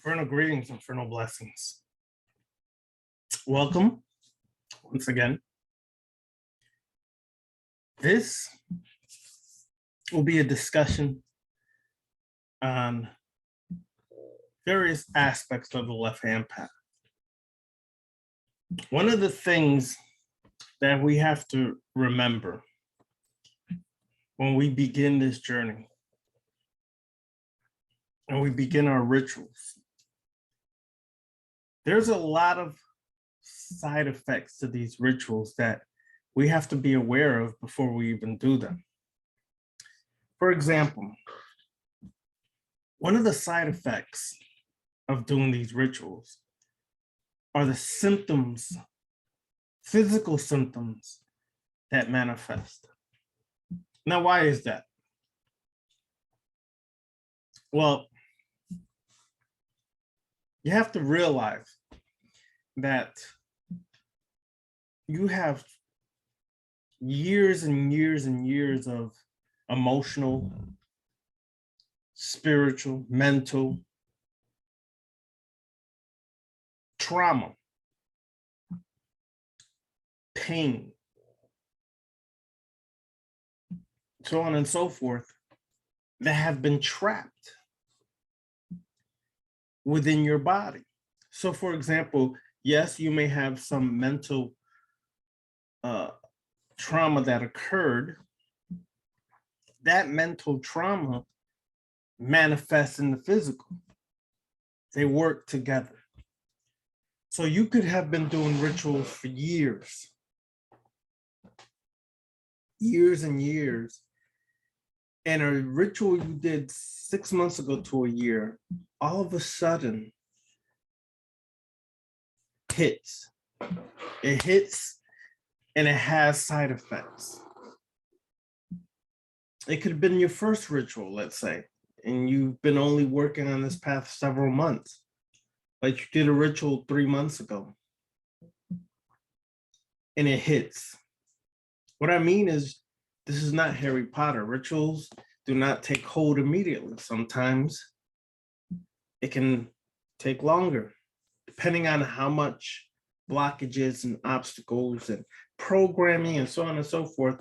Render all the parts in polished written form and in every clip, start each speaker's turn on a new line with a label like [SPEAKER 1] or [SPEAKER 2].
[SPEAKER 1] Infernal greetings, infernal blessings. Welcome once again. This will be a discussion on various aspects of the left-hand path. One of the things that we have to remember when we begin this journey and we begin our rituals, there's a lot of side effects to these rituals that we have to be aware of before we even do them. For example, one of the side effects of doing these rituals are the symptoms, physical symptoms that manifest. Now, why is that? Well, you have to realize that you have years and years and years of emotional, spiritual, mental trauma, pain, so on and so forth, that have been trapped within your body. So for example, yes, you may have some mental trauma that occurred. That mental trauma manifests in the physical. They work together. So you could have been doing rituals for years and years, and a ritual you did 6 months ago to a year, all of a sudden hits. It hits and it has side effects. It could have been your first ritual, let's say, and you've been only working on this path several months. Like you did a ritual 3 months ago and it hits. What I mean is, this is not Harry Potter. Rituals do not take hold immediately. Sometimes it can take longer, depending on how much blockages and obstacles and programming and so on and so forth.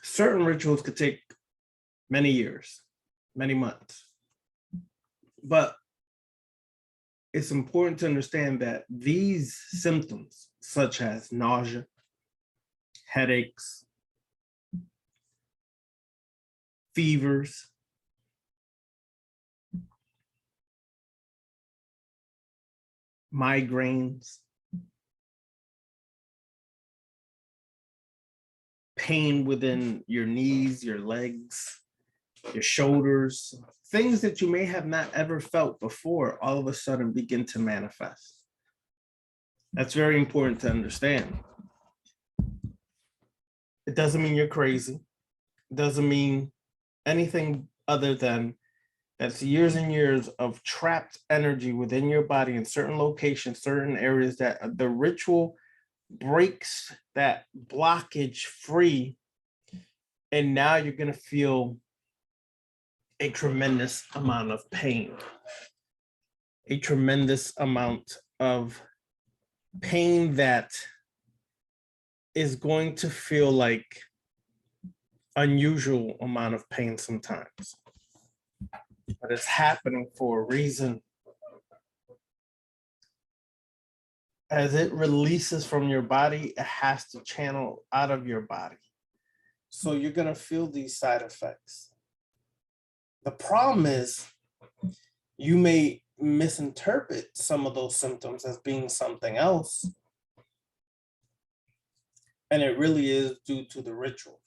[SPEAKER 1] Certain rituals could take many years, many months. But it's important to understand that these symptoms, such as nausea, headaches, fevers, migraines, pain within your knees, your legs, your shoulders, things that you may have not ever felt before, all of a sudden begin to manifest. That's very important to understand. It doesn't mean you're crazy. It doesn't mean anything other than that's years and years of trapped energy within your body in certain locations, certain areas, that the ritual breaks that blockage free. And now you're going to feel a tremendous amount of pain, a tremendous amount of pain that is going to feel like unusual amount of pain sometimes. But it's happening for a reason. As it releases from your body, it has to channel out of your body. So you're going to feel these side effects. The problem is you may misinterpret some of those symptoms as being something else, and it really is due to the ritual.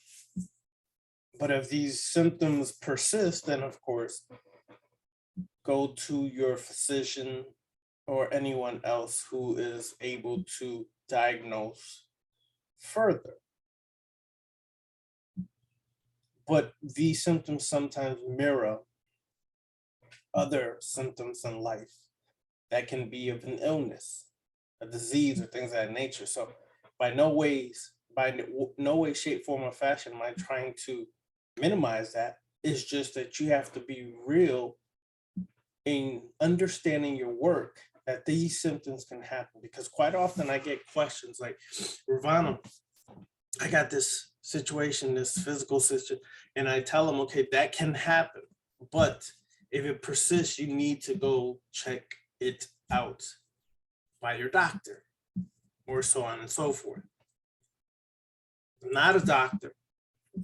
[SPEAKER 1] But if these symptoms persist, then of course, go to your physician or anyone else who is able to diagnose further. But these symptoms sometimes mirror other symptoms in life that can be of an illness, a disease, or things of that nature. So by no way, shape, form, or fashion am I trying to minimize that. It's just that you have to be real in understanding your work that these symptoms can happen. Because quite often I get questions like, Ravana, I got this situation, this physical situation, and I tell them, okay, that can happen. But if it persists, you need to go check it out by your doctor, or so on and so forth. I'm not a doctor,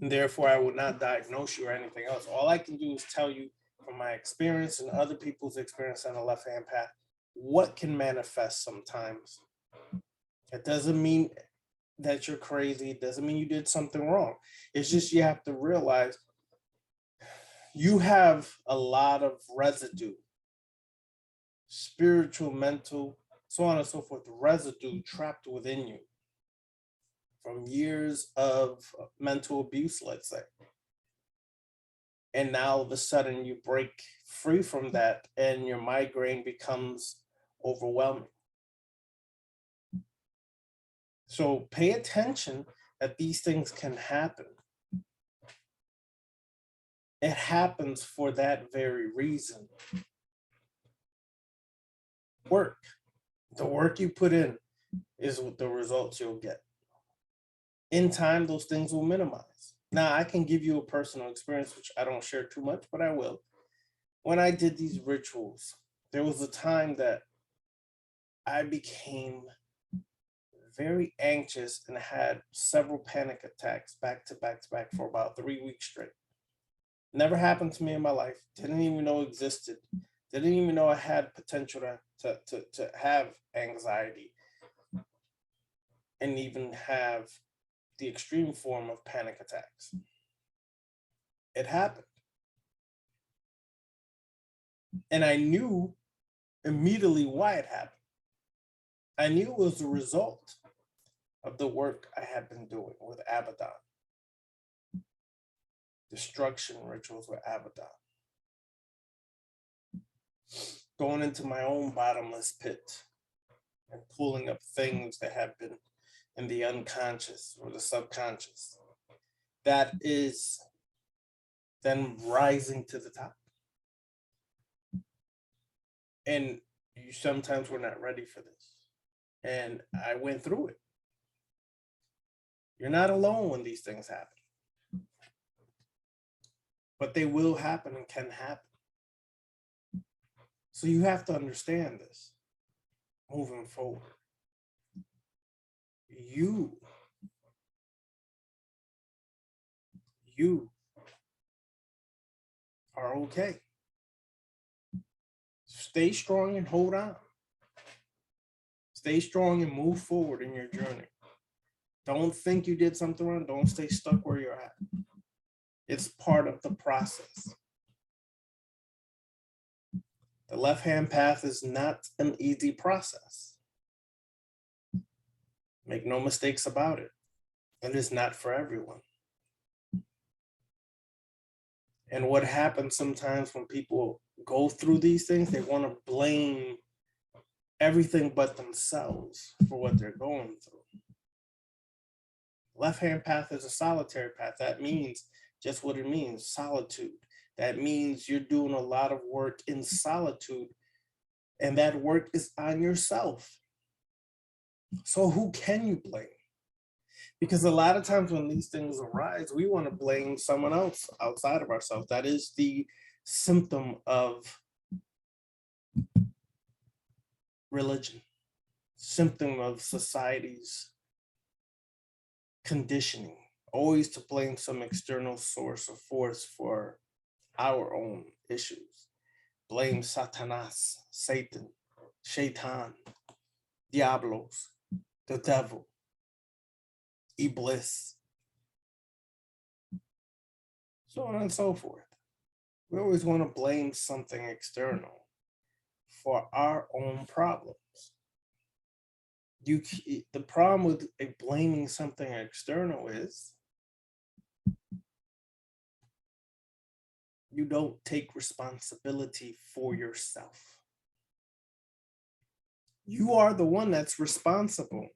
[SPEAKER 1] and therefore I would not diagnose you or anything else. All I can do is tell you from my experience and other people's experience on the left-hand path, what can manifest sometimes. It doesn't mean that you're crazy. It doesn't mean you did something wrong. It's just you have to realize you have a lot of residue, spiritual, mental, so on and so forth, residue trapped within you from years of mental abuse, let's say. And now all of a sudden you break free from that and your migraine becomes overwhelming. So pay attention that these things can happen. It happens for that very reason. Work. The work you put in is the results you'll get. In time, those things will minimize. Now, I can give you a personal experience, which I don't share too much, but I will. When I did these rituals, there was a time that I became very anxious and had several panic attacks back to back to back for about 3 weeks straight. Never happened to me in my life. Didn't even know it existed. Didn't even know I had potential to have anxiety and even have the extreme form of panic attacks. It happened. And I knew immediately why it happened. I knew it was the result of the work I had been doing with Abaddon. Destruction rituals with Abaddon. Going into my own bottomless pit and pulling up things that have been in the unconscious or the subconscious. That is then rising to the top. And you sometimes were not ready for this. And I went through it. You're not alone when these things happen. But they will happen and can happen. So you have to understand this moving forward. You are okay. Stay strong and hold on. Stay strong and move forward in your journey. Don't think you did something wrong. Don't stay stuck where you're at. It's part of the process. The left-hand path is not an easy process. Make no mistakes about it. It is not for everyone. And what happens sometimes when people go through these things, they want to blame everything but themselves for what they're going through. Left-hand path is a solitary path. That means just what it means, solitude. That means you're doing a lot of work in solitude, and that work is on yourself. So who can you blame? Because a lot of times when these things arise, we want to blame someone else outside of ourselves. That is the symptom of religion, symptom of society's conditioning, always to blame some external source or force for our own issues. Blame Satanas, Satan, Shaitan, Diablos, the devil, Iblis, so on and so forth. We always want to blame something external for our own problems. The problem with blaming something external is you don't take responsibility for yourself. You are the one that's responsible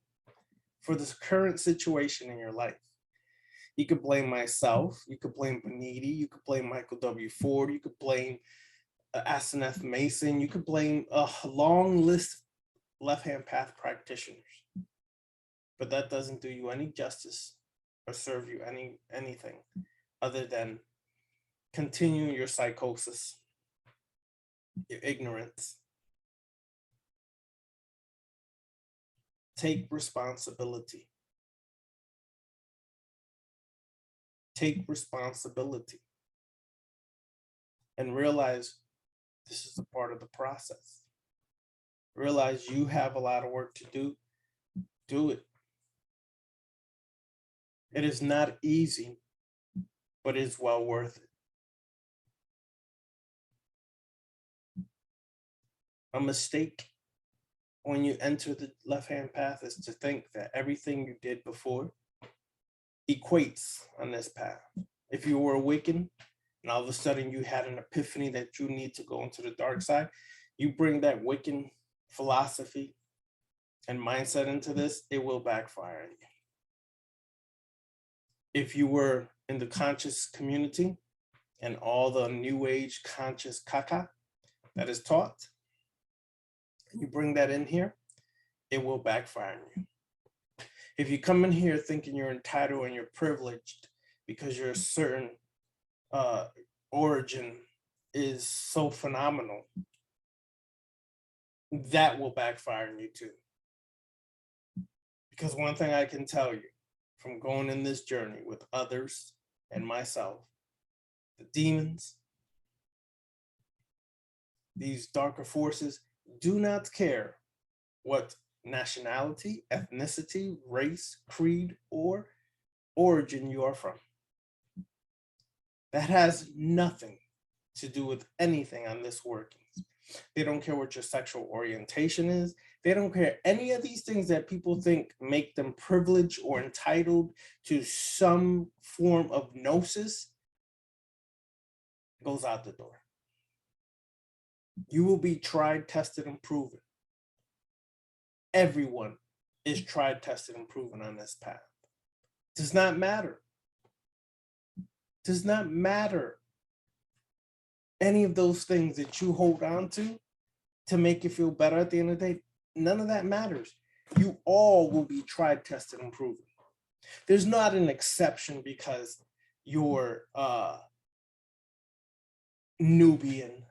[SPEAKER 1] for this current situation in your life. You could blame myself, you could blame Beniti, you could blame Michael W. Ford, you could blame Asenath Mason. You could blame a long list of left-hand path practitioners, but that doesn't do you any justice or serve you anything other than continue your psychosis, your ignorance. Take responsibility. Take responsibility. And realize this is a part of the process. Realize you have a lot of work to do. Do it. It is not easy, but it's well worth it. A mistake when you enter the left-hand path is to think that everything you did before equates on this path. If you were awakened and all of a sudden you had an epiphany that you need to go into the dark side, you bring that Wiccan philosophy and mindset into this, it will backfire on you. If you were in the conscious community and all the new age conscious caca that is taught, and you bring that in here, it will backfire on you. If you come in here thinking you're entitled and you're privileged because your certain origin is so phenomenal, that will backfire on you too. Because one thing I can tell you from going in this journey with others and myself, the demons, these darker forces do not care what nationality, ethnicity, race, creed, or origin you are from. That has nothing to do with anything on this workings. They don't care what your sexual orientation is. They don't care any of these things that people think make them privileged or entitled to some form of gnosis. Goes out the door. You will be tried, tested, and proven. Everyone is tried, tested, and proven on this path. Does not matter. Does not matter. Any of those things that you hold on to make you feel better at the end of the day, none of that matters. You all will be tried, tested, and proven. There's not an exception because you're Nubian,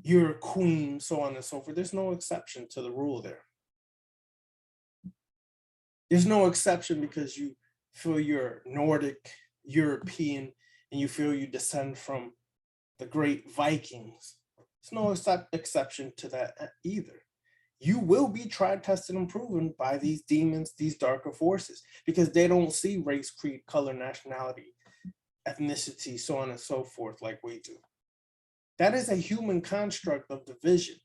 [SPEAKER 1] you're a queen, so on and so forth. There's no exception to the rule there. There's no exception because you feel you're Nordic, European, and you feel you descend from the great Vikings. There's no exception to that either. You will be tried, tested, and proven by these demons, these darker forces, because they don't see race, creed, color, nationality, ethnicity, so on and so forth like we do. That is a human construct of division,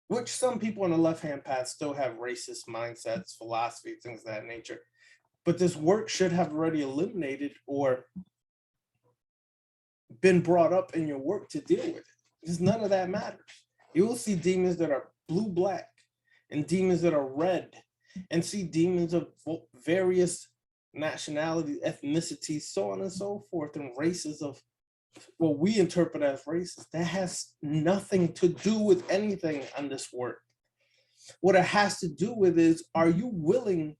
[SPEAKER 1] which some people on the left-hand path still have racist mindsets, philosophy, things of that nature. But this work should have already eliminated or been brought up in your work to deal with it. Because none of that matters. You will see demons that are blue-black and demons that are red, and see demons of various nationalities, ethnicities, so on and so forth, and races of what we interpret as races. That has nothing to do with anything on this work. What it has to do with is, are you willing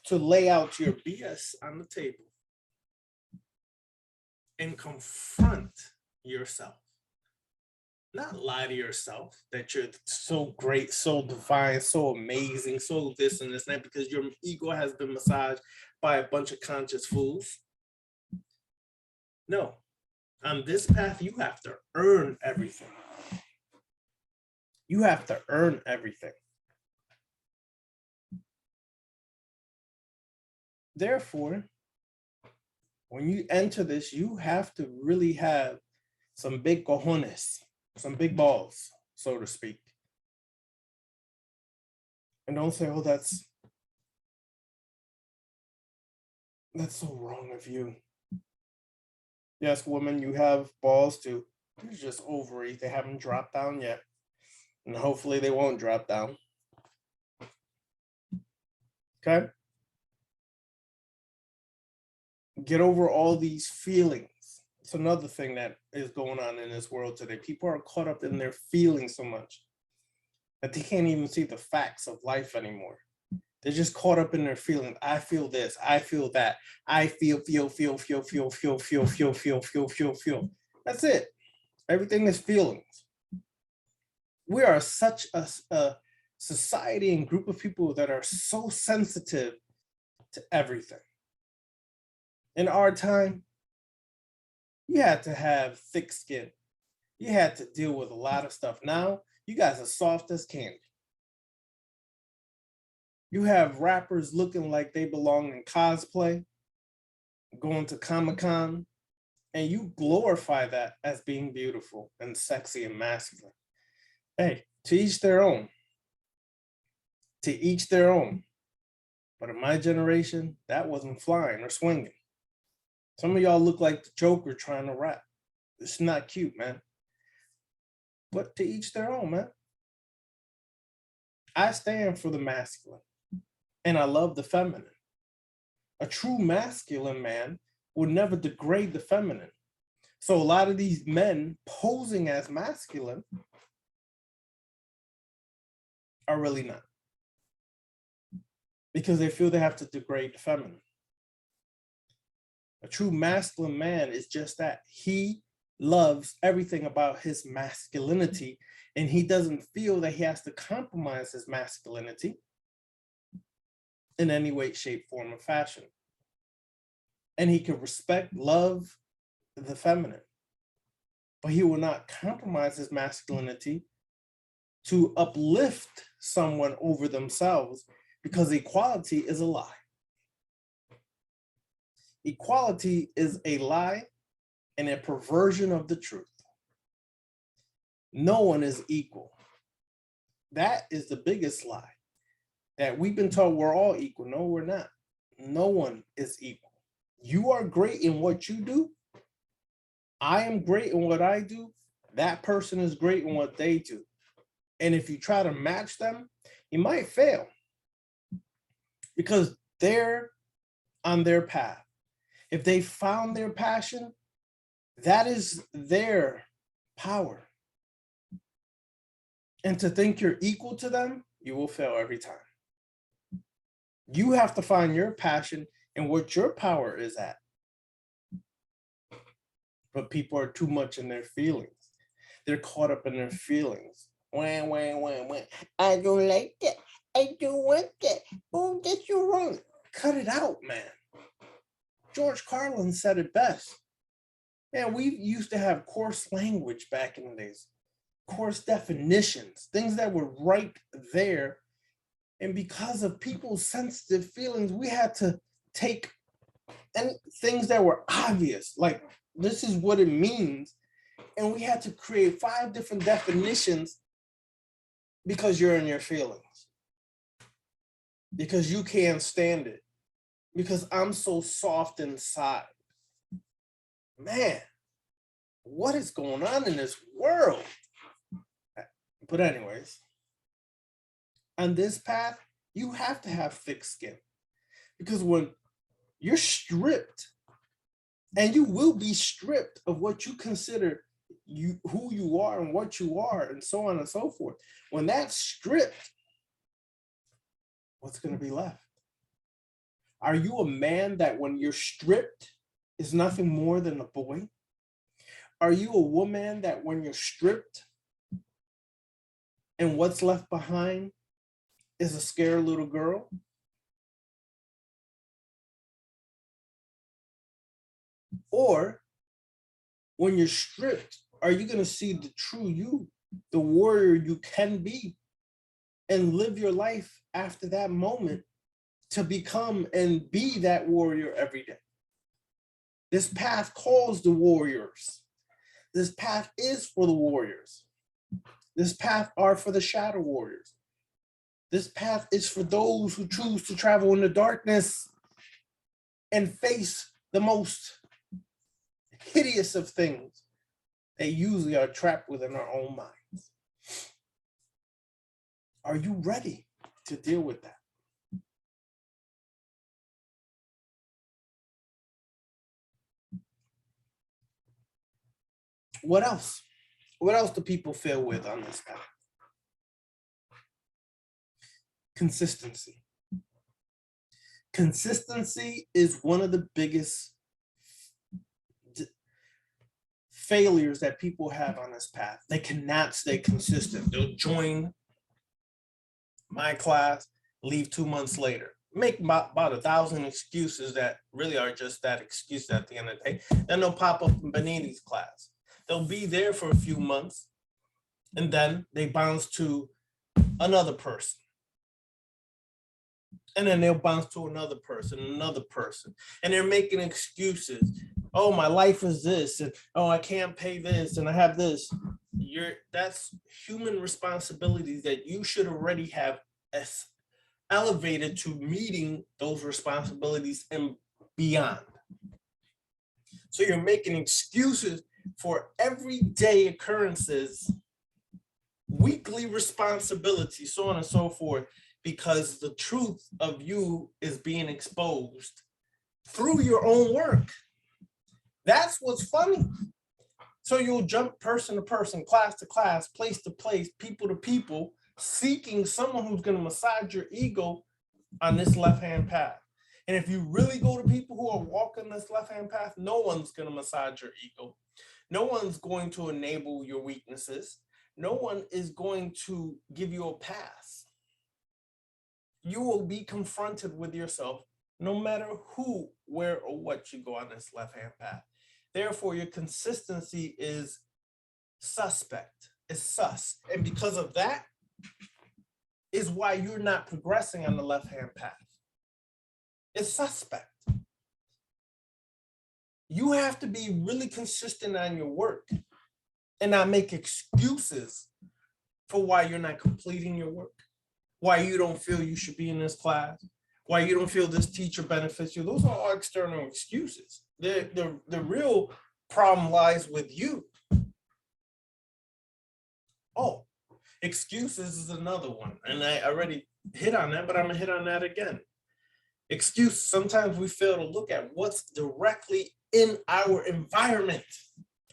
[SPEAKER 1] to lay out your BS on the table and confront yourself? Not lie to yourself that you're so great, so divine, so amazing, so this and this and that, because your ego has been massaged by a bunch of conscious fools. No. On this path, you have to earn everything. You have to earn everything. Therefore, when you enter this, you have to really have some big cojones, some big balls, so to speak. And don't say, oh, that's so wrong of you. Yes, woman, you have balls too. They're just ovary. They haven't dropped down yet. And hopefully they won't drop down. Okay? Get over all these feelings. It's another thing that is going on in this world today. People are caught up in their feelings so much that they can't even see the facts of life anymore. They're just caught up in their feelings. I feel this. I feel that. I feel. That's it. Everything is feelings. We are such a society and group of people that are so sensitive to everything. In our time, you had to have thick skin. You had to deal with a lot of stuff. Now, you guys are soft as candy. You have rappers looking like they belong in cosplay, going to Comic-Con, and you glorify that as being beautiful and sexy and masculine. Hey, to each their own. To each their own. But in my generation, that wasn't flying or swinging. Some of y'all look like the Joker trying to rap. It's not cute, man. But to each their own, man. I stand for the masculine, and I love the feminine. A true masculine man would never degrade the feminine. So a lot of these men posing as masculine are really not, because they feel they have to degrade the feminine. A true masculine man is just that. He loves everything about his masculinity, and he doesn't feel that he has to compromise his masculinity in any way, shape, form, or fashion. And he can respect, love the feminine, but he will not compromise his masculinity to uplift someone over themselves, because equality is a lie. Equality is a lie and a perversion of the truth. No one is equal. That is the biggest lie, that we've been told we're all equal. No, we're not. No one is equal. You are great in what you do. I am great in what I do. That person is great in what they do. And if you try to match them, you might fail, because they're on their path. If they found their passion, that is their power. And to think you're equal to them, you will fail every time. You have to find your passion and what your power is at. But people are too much in their feelings. They're caught up in their feelings. Wah, wah, wah, wah. I don't like that. I don't want that. Oh, that's you wrong. Cut it out, man. George Carlin said it best. Man, we used to have coarse language back in the days, coarse definitions, things that were right there. And because of people's sensitive feelings, we had to take things that were obvious, like this is what it means, and we had to create 5 different definitions because you're in your feelings, because you can't stand it, because I'm so soft inside. Man, what is going on in this world? But anyways, on this path, you have to have thick skin, because when you're stripped, and you will be stripped of what you consider who you are and what you are, and so on and so forth. When that's stripped, what's going to be left? Are you a man that when you're stripped is nothing more than a boy? Are you a woman that when you're stripped and what's left behind is a scared little girl? Or when you're stripped, are you going to see the true you, the warrior you can be, and live your life after that moment to become and be that warrior every day? This path calls the warriors. This path is for the warriors. This path are for the shadow warriors. This path is for those who choose to travel in the darkness and face the most hideous of things that usually are trapped within our own minds. Are you ready to deal with that? What else? What else do people fail with on this path? Consistency. Consistency is one of the biggest failures that people have on this path. They cannot stay consistent. They'll join my class, leave 2 months later, make about 1,000 excuses that really are just that excuse at the end of the day. Then they'll pop up in Benini's class. They'll be there for a few months, and then they bounce to another person. And then they'll bounce to another person, and they're making excuses. Oh, my life is this, and oh, I can't pay this, and I have this. That's human responsibilities that you should already have elevated to meeting those responsibilities and beyond. So you're making excuses for everyday occurrences, weekly responsibilities, so on and so forth, because the truth of you is being exposed through your own work. That's what's funny. So you'll jump person to person, class to class, place to place, people to people, seeking someone who's going to massage your ego on this left-hand path. And if you really go to people who are walking this left-hand path, no one's going to massage your ego. No one's going to enable your weaknesses. No one is going to give you a pass. You will be confronted with yourself no matter who, where, or what you go on this left-hand path. Therefore, your consistency is suspect. It's sus. And because of that is why you're not progressing on the left-hand path. It's suspect. You have to be really consistent on your work and not make excuses for why you're not completing your work, why you don't feel you should be in this class, why you don't feel this teacher benefits you. Those are all external excuses. The real problem lies with you. Oh, excuses is another one. And I already hit on that, but I'm gonna hit on that again. Excuse, sometimes we fail to look at what's directly in our environment,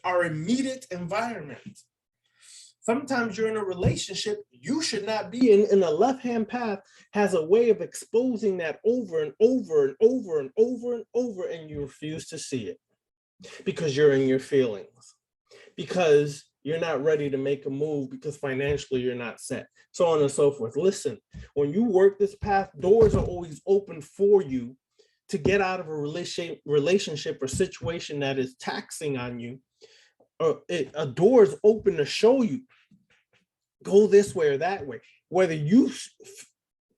[SPEAKER 1] our immediate environment. Sometimes you're in a relationship you should not be in, and the left-hand path has a way of exposing that over and over and over and over and over, and you refuse to see it because you're in your feelings, because you're not ready to make a move, because financially you're not set, so on and so forth. Listen, when you work this path, doors are always open for you to get out of a relationship or situation that is taxing on you. A door is open to show you, go this way or that way. Whether you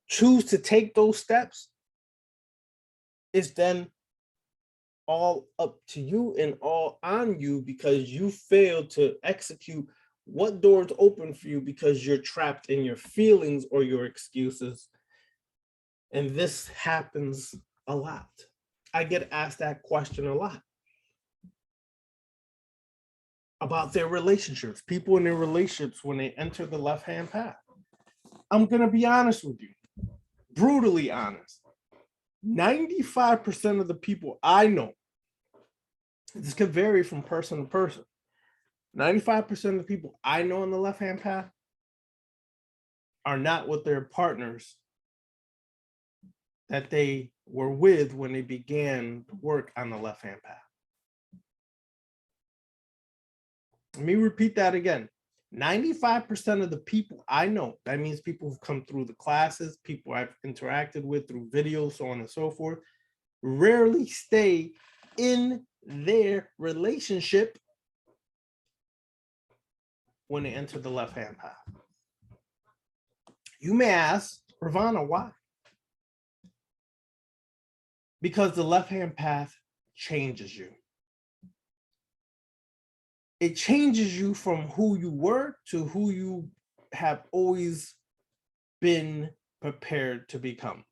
[SPEAKER 1] choose to take those steps is then all up to you and all on you, because you failed to execute what doors open for you because you're trapped in your feelings or your excuses. And this happens a lot. I get asked that question a lot about their relationships, people in their relationships when they enter the left-hand path. I'm going to be honest with you, brutally honest. 95% of the people I know, this could vary from person to person, 95% of the people I know on the left-hand path are not with their partners that they were with when they began work on the left-hand path. Let me repeat that again. 95% of the people I know, that means people who've come through the classes, people I've interacted with through videos, so on and so forth, rarely stay in their relationship when they enter the left-hand path. You may ask, Ravana, why? Because the left-hand path changes you. It changes you from who you were to who you have always been prepared to become.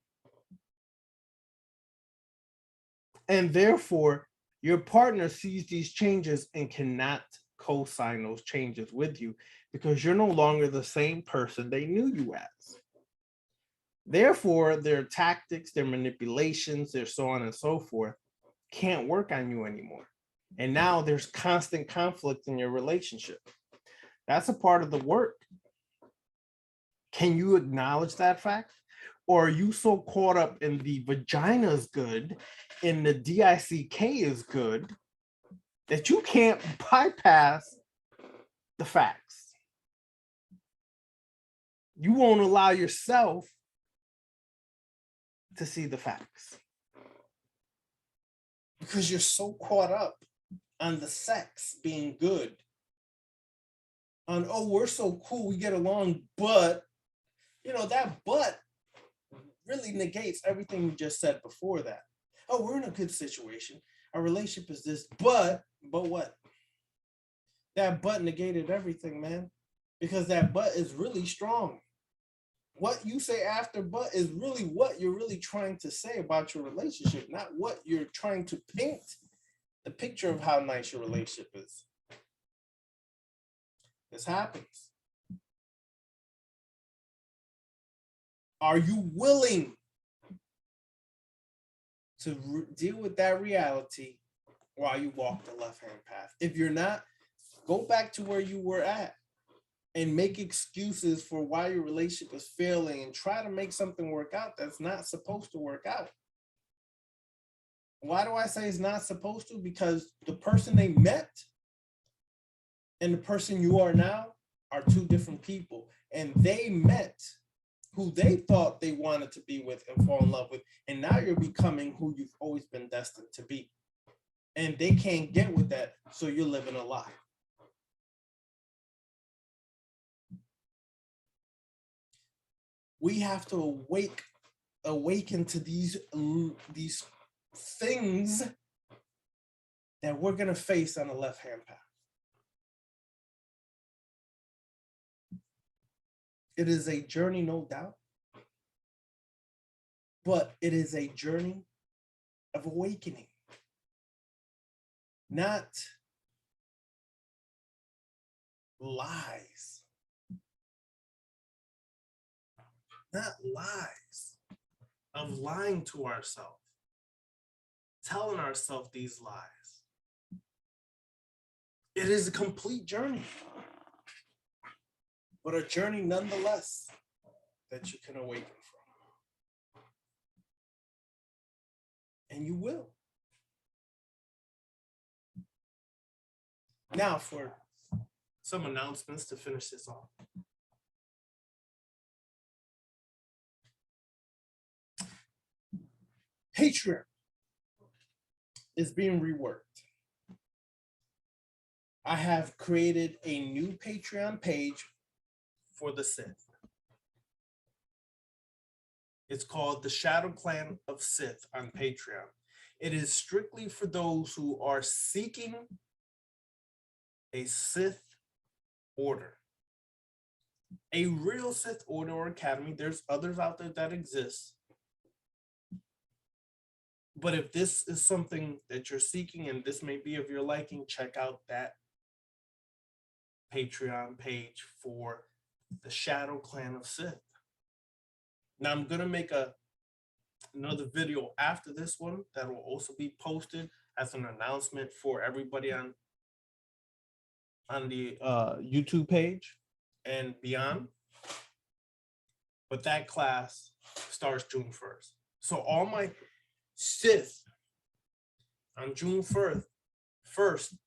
[SPEAKER 1] And therefore, your partner sees these changes and cannot co-sign those changes with you because you're no longer the same person they knew you as. Therefore, their tactics, their manipulations, their so on and so forth can't work on you anymore. And now there's constant conflict in your relationship. That's a part of the work. Can you acknowledge that fact? Or are you so caught up in the vagina is good and the DICK is good that you can't bypass the facts? You won't allow yourself to see the facts because you're so caught up on the sex being good, on, oh, we're so cool, we get along, but, you know, that but really negates everything you just said before that. Oh, we're in a good situation. Our relationship is this, but what? That but negated everything, man, because that but is really strong. What you say after but is really what you're really trying to say about your relationship, not what you're trying to paint the picture of how nice your relationship is. This happens. Are you willing to deal with that reality while you walk the left-hand path? If you're not, go back to where you were at and make excuses for why your relationship is failing and try to make something work out that's not supposed to work out. Why do I say it's not supposed to? Because the person they met and the person you are now are two different people. And they met who they thought they wanted to be with and fall in love with. And now you're becoming who you've always been destined to be. And they can't get with that, so you're living a lie. We have to awaken to these things that we're gonna face on the left-hand path. It is a journey, no doubt, but it is a journey of awakening, not lies. Not lies of lying to ourselves, telling ourselves these lies. It is a complete journey, but a journey nonetheless that you can awaken from. And you will. Now for some announcements to finish this off. Patreon is being reworked. I have created a new Patreon page for the Sith. It's called the Shadow Clan of Sith on Patreon. It is strictly for those who are seeking a Sith order. A real Sith order or academy. There's others out there that exist. But if this is something that you're seeking and this may be of your liking, check out that Patreon page for the Shadow Clan of Sith. Now I'm going to make another video after this one that will also be posted as an announcement for everybody on the YouTube page and beyond. But that class starts June 1st. So all my Sith on June 1st,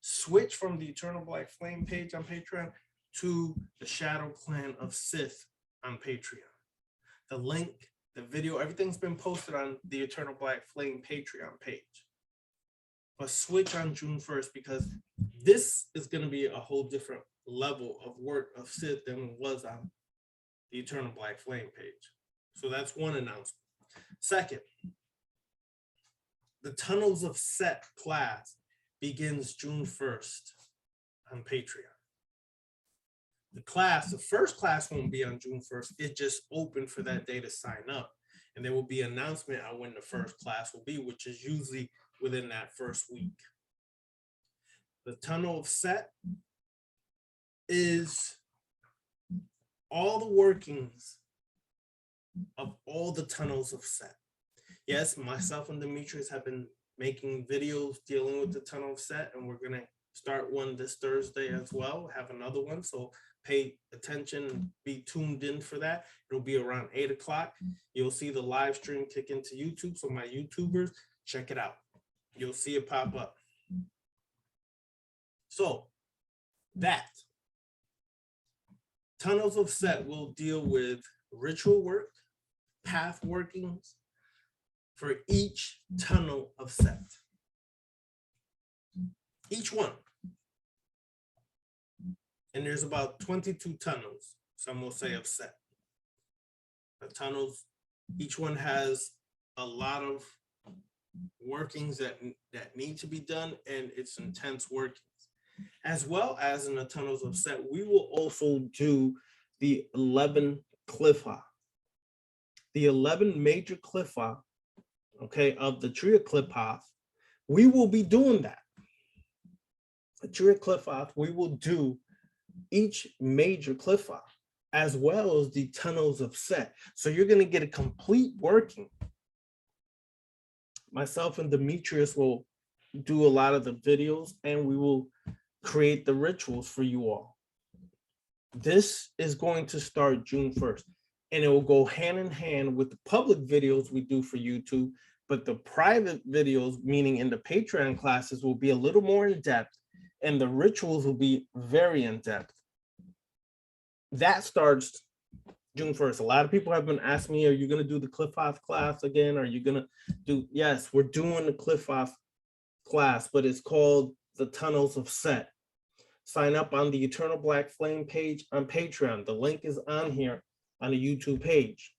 [SPEAKER 1] switch from the Eternal Black Flame page on Patreon to the Shadow Clan of Sith on Patreon. The link, the video, everything's been posted on the Eternal Black Flame Patreon page. But switch on June 1st because this is going to be a whole different level of work of Sith than it was on the Eternal Black Flame page. So that's one announcement. Second, the Tunnels of Set class begins June 1st on Patreon. The first class won't be on June 1st. It just opened for that day to sign up. And there will be an announcement on when the first class will be, which is usually within that first week. The Tunnel of Set is all the workings of all the tunnels of Set. Yes, myself and Demetrius have been making videos dealing with the tunnel of Set, and we're going to start one this Thursday as well, have another one. So pay attention and be tuned in for that. It'll be around 8 o'clock. You'll see the live stream kick into YouTube. So my YouTubers, check it out. You'll see it pop up. So that Tunnels of Set will deal with ritual work, path workings for each tunnel of Set. Each one. And there's about 22 tunnels, some will say, of Set. The tunnels, each one has a lot of workings that need to be done, and it's intense workings. As well as in the tunnels of Set, we will also do the 11 cliffa. The 11 major cliffa, okay, of the Tree of Cliffoth. We will be doing that. The Tree of Cliffoth, we will do each major cliffa as well as the tunnels of Set. So you're going to get a complete working. Myself and Demetrius will do a lot of the videos, and we will create the rituals for you all. This is going to start June 1st, and it will go hand in hand with the public videos we do for YouTube, but the private videos, meaning in the Patreon classes, will be a little more in depth, and the rituals will be very in depth. That starts June 1st. A lot of people have been asking me, are you going to do the Cliffoth class again? Are you going to do? Yes, we're doing the Cliffoth class, but it's called the Tunnels of Set. Sign up on the Eternal Black Flame page on Patreon. The link is on here on the YouTube page.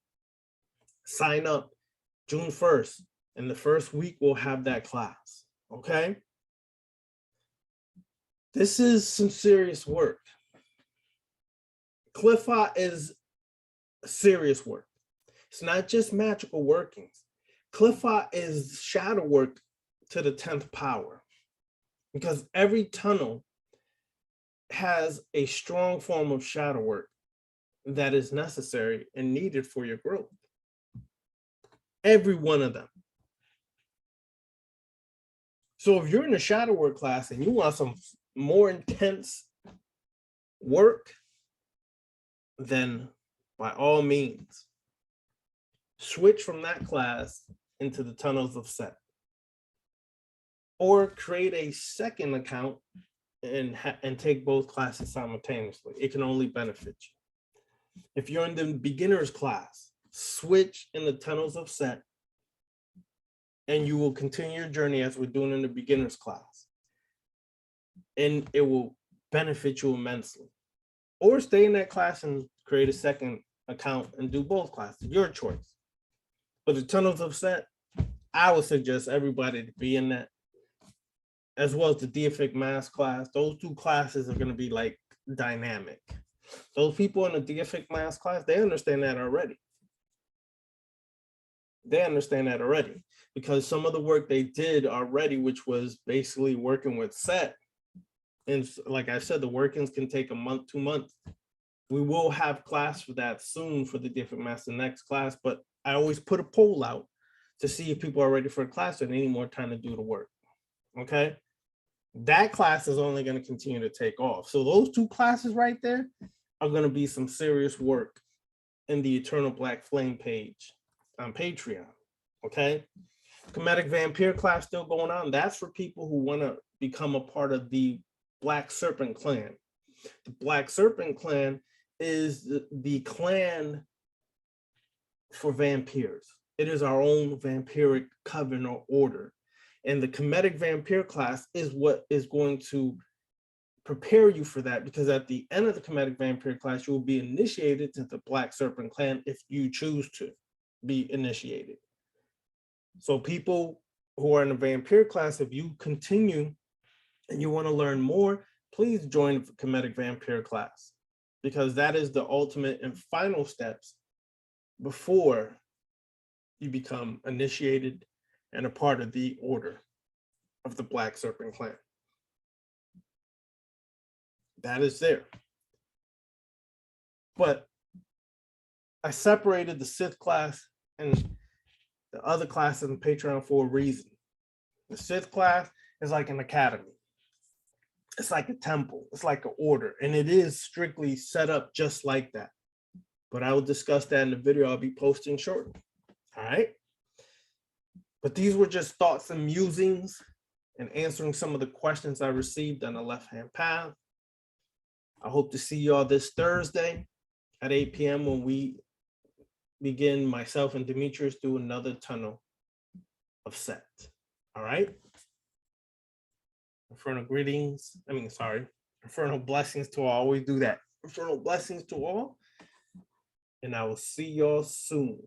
[SPEAKER 1] Sign up June 1st, and the first week we'll have that class, okay? This is some serious work. Cliffa is serious work. It's not just magical workings. Cliffa is shadow work to the 10th power, because every tunnel has a strong form of shadow work that is necessary and needed for your growth. Every one of them. So if you're in a shadow work class and you want some more intense work, then by all means, switch from that class into the Tunnels of Set. Or create a second account and take both classes simultaneously. It can only benefit you. If you're in the beginner's class, switch in the Tunnels of Set, and you will continue your journey as we're doing in the beginner's class. And it will benefit you immensely. Or stay in that class and create a second account and do both classes, your choice. But the Tunnels of Set, I would suggest everybody to be in that, as well as the Deific Mass class. Those two classes are going to be like dynamic. Those people in the Deific Mass class, they understand that already. They understand that already, because some of the work they did already, which was basically working with Set, and like I said, the workings can take a month, 2 months. We will have class for that soon for the Deific Mass, the next class, but I always put a poll out to see if people are ready for a class or need more time to do the work. Okay, that class is only going to continue to take off. So those two classes right there are going to be some serious work in the Eternal Black Flame page on Patreon. Okay, Comedic Vampire class still going on. That's for people who want to become a part of the Black Serpent clan. The Black Serpent clan is the clan for vampires. It is our own vampiric coven or order. And the Comedic Vampire class is what is going to prepare you for that, because at the end of the Comedic Vampire class, you will be initiated to the Black Serpent clan if you choose to be initiated. So people who are in the Vampire class, if you continue and you want to learn more, please join the Comedic Vampire class, because that is the ultimate and final steps before you become initiated and a part of the order of the Black Serpent clan. That is there. But I separated the Sith class and the other classes in Patreon for a reason. The Sith class is like an academy. It's like a temple. It's like an order. And it is strictly set up just like that. But I will discuss that in the video I'll be posting shortly. All right. But these were just thoughts and musings and answering some of the questions I received on the left-hand path. I hope to see y'all this Thursday at 8 p.m. when we begin, myself and Demetrius do another tunnel of set. All right. Infernal greetings. Infernal blessings to all. I always do that. Infernal blessings to all. And I will see y'all soon.